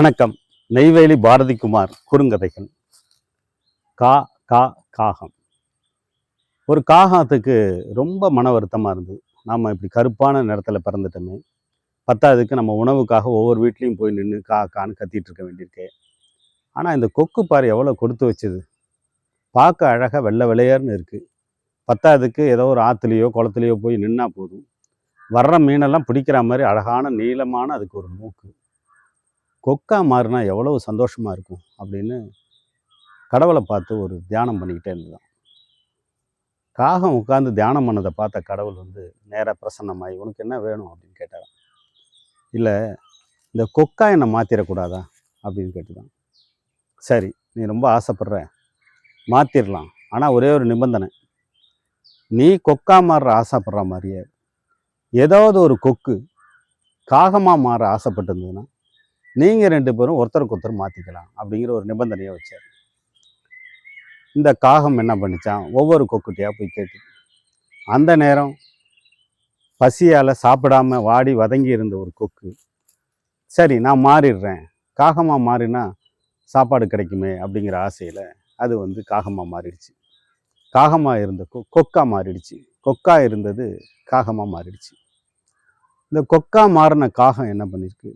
வணக்கம். நெய்வேலி பாரதிக்குமார் குறுங்கதைகள். கா கா காகம். ஒரு காகத்துக்கு ரொம்ப மன வருத்தமாக இருந்தது. நாம் இப்படி கருப்பான நிறத்தில் பிறந்துட்டோமே, பத்தாவதுக்கு நம்ம உணவுக்காக ஒவ்வொரு வீட்லேயும் போய் நின்று கான்னு கத்திட்டு இருக்க வேண்டியிருக்கு. ஆனால் இந்த கொக்கு பாரு எவ்வளோ கொடுத்து வச்சுது. பார்க்க அழகாக வெள்ளை வெளையர்னு இருக்குது. பத்தாவதுக்கு ஏதோ ஒரு ஆற்றுலையோ குளத்துலையோ போய் நின்னா போதும், வர்ற மீனெல்லாம் பிடிக்கிற மாதிரி அழகான நீளமான அதுக்கு ஒரு மூக்கு. கொக்கா மாறினா எவ்வளவு சந்தோஷமாக இருக்கும் அப்படின்னு கடவுளை பார்த்து ஒரு தியானம் பண்ணிக்கிட்டே இருந்ததான். காகம் உட்காந்து தியானம் பண்ணதை பார்த்த கடவுள் நேராக பிரசன்னமாகி, உனக்கு என்ன வேணும் அப்படின்னு கேட்டாராம். இல்லை, இந்த கொக்கா என்னை மாற்றிடக்கூடாதா அப்படின்னு கேட்டுதான். சரி, நீ ரொம்ப ஆசைப்படுற, மாற்றிடலாம். ஆனால் ஒரே ஒரு நிபந்தனை, நீ கொக்கா மாறுற ஆசைப்படுற மாதிரியே ஏதாவது ஒரு கொக்கு காகமாக மாற ஆசைப்பட்டிருந்ததுன்னா நீங்கள் 2 பேரும் ஒருத்தருக்கு ஒருத்தர் மாற்றிக்கலாம் அப்படிங்கிற ஒரு நிபந்தனையை வச்சார். இந்த காகம் என்ன பண்ணிச்சான், ஒவ்வொரு கொக்குட்டையாக போய் கேட்டு. அந்த நேரம் பசியால் சாப்பிடாம வாடி வதங்கி இருந்த ஒரு கொக்கு, சரி நான் மாறிடுறேன், காகமாக மாறினா சாப்பாடு கிடைக்குமே அப்படிங்கிற ஆசையில் அது காகமாக மாறிடுச்சு. காகமாக இருந்த கொக்கா மாறிடுச்சு. கொக்கா இருந்தது காகமாக மாறிடுச்சு. இந்த கொக்கா மாறின காகம் என்ன பண்ணியிருக்கு,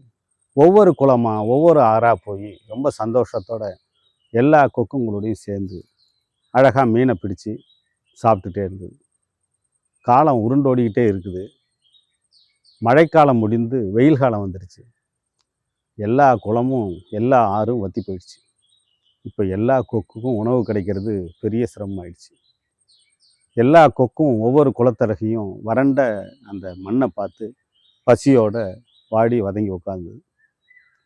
ஒவ்வொரு குளமாக ஒவ்வொரு ஆறாக போய் ரொம்ப சந்தோஷத்தோட எல்லா கொக்குங்களோடையும் சேர்ந்து அழகாக மீனை பிடிச்சி சாப்பிட்டுட்டே இருந்தது. காலம் உருண்டோடிக்கிட்டே இருக்குது. மழைக்காலம் முடிந்து வெயில் காலம் வந்துடுச்சு. எல்லா குளமும் எல்லா ஆறும் வற்றி போயிடுச்சு. இப்போ எல்லா கொக்குக்கும் உணவு கிடைக்கிறது பெரிய சிரமமாயிடுச்சு. எல்லா கொக்கும் ஒவ்வொரு குளத்தரகையும் வறண்ட அந்த மண்ணை பார்த்து பசியோட வாடி வதங்கி உட்காந்துது.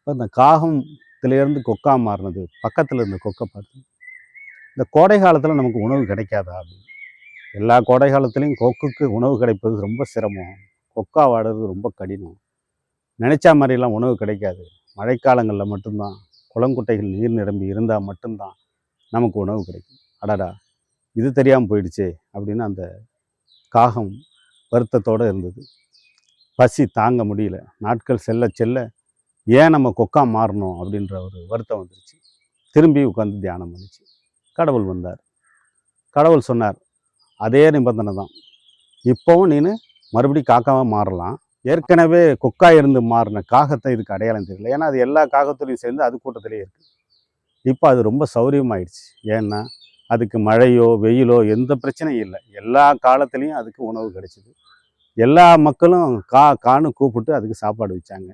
இப்போ இந்த காகத்திலேருந்து கொக்கா மாறினது பக்கத்தில் இருந்த கொக்கை பார்த்து, இந்த கோடை காலத்தில் நமக்கு உணவு கிடைக்காதா அப்படின்னு. எல்லா கோடை காலத்துலேயும் கொக்குக்கு உணவு கிடைப்பது ரொம்ப சிரமம், கொக்கா வாடுறது ரொம்ப கடினம், நினச்சா மாதிரிலாம் உணவு கிடைக்காது, மழைக்காலங்களில் மட்டும்தான், குளங்குட்டைகள் நீர் நிரம்பி இருந்தால் மட்டும்தான் நமக்கு உணவு கிடைக்கும். அடடா, இது தெரியாமல் போயிடுச்சே அப்படின்னு அந்த காகம் வருத்தத்தோடு இருந்தது. பசி தாங்க முடியல. நாட்கள் செல்ல செல்ல ஏன் நம்ம கொக்கா மாறணும் அப்படின்ற ஒரு வருத்தம் வந்துருச்சு. திரும்பி உட்காந்து தியானம் பண்ணிச்சு. கடவுள் வந்தார். கடவுள் சொன்னார், அதே நிபந்தனை தான், இப்போவும் நீனு மறுபடியும் காக்காவாக மாறலாம். ஏற்கனவே கொக்கா இருந்து மாறின காகத்தை இதுக்கு அடையாளம் தெரியல. ஏன்னா அது எல்லா காகத்துலையும் சேர்ந்து அது கூட்டத்திலே இருக்குது. இப்போ அது ரொம்ப சௌரியமாயிடுச்சு. ஏன்னா அதுக்கு மழையோ வெயிலோ எந்த பிரச்சனையும் இல்லை. எல்லா காலத்துலேயும் அதுக்கு உணவு கிடைச்சிது. எல்லா மக்களும் கான்னு கூப்பிட்டு அதுக்கு சாப்பாடு வச்சாங்க.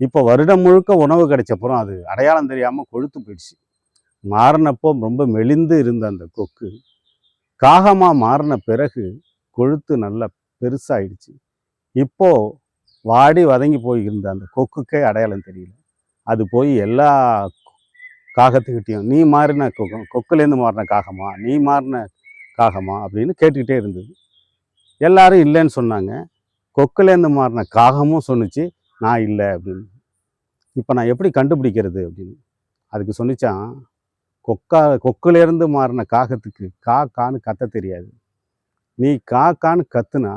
இப்போ வருடம் முழுக்க உணவு கிடைச்சப்புறம் அது அடையாளம் தெரியாமல் கொழுத்து போயிடுச்சு. மாறினப்போ ரொம்ப மெலிந்து இருந்த அந்த கொக்கு காகமாக மாறின பிறகு கொழுத்து நல்லா பெருசாகிடுச்சு. இப்போது வாடி வதங்கி போயிருந்த அந்த கொக்குக்கே அடையாளம் தெரியல. அது போய் எல்லா காகத்துக்கிட்டேயும், நீ மாறின கொக்குலேருந்து மாறின காகமா, நீ மாறின காகமா அப்படின்னு கேட்டுக்கிட்டே இருந்தது. எல்லாரும் இல்லைன்னு சொன்னாங்க. கொக்குலேருந்து மாறின காகமும் சொன்னிச்சு, நான் இல்லை அப்படின்னு. இப்போ நான் எப்படி கண்டுபிடிக்கிறது அப்படின்னு அதுக்கு சொன்னிச்சான், கொக்குலேருந்து மாறின காகத்துக்கு கான்னு கத்த தெரியாது. நீ கான்னு கத்துனா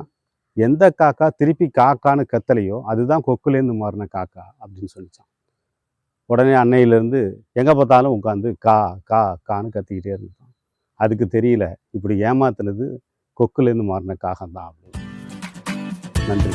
எந்த காக்கா திருப்பி கான்னு கத்தலையோ அதுதான் கொக்குலேருந்து மாறின காக்கா அப்படின்னு சொல்லிச்சான். உடனே அன்னையிலேருந்து எங்கே பார்த்தாலும் உட்காந்து கான்னு கத்திக்கிட்டே இருந்தான். அதுக்கு தெரியல இப்படி ஏமாத்துனது கொக்குலேருந்து மாறின காகம் தான் அப்படின்னு. நன்றி.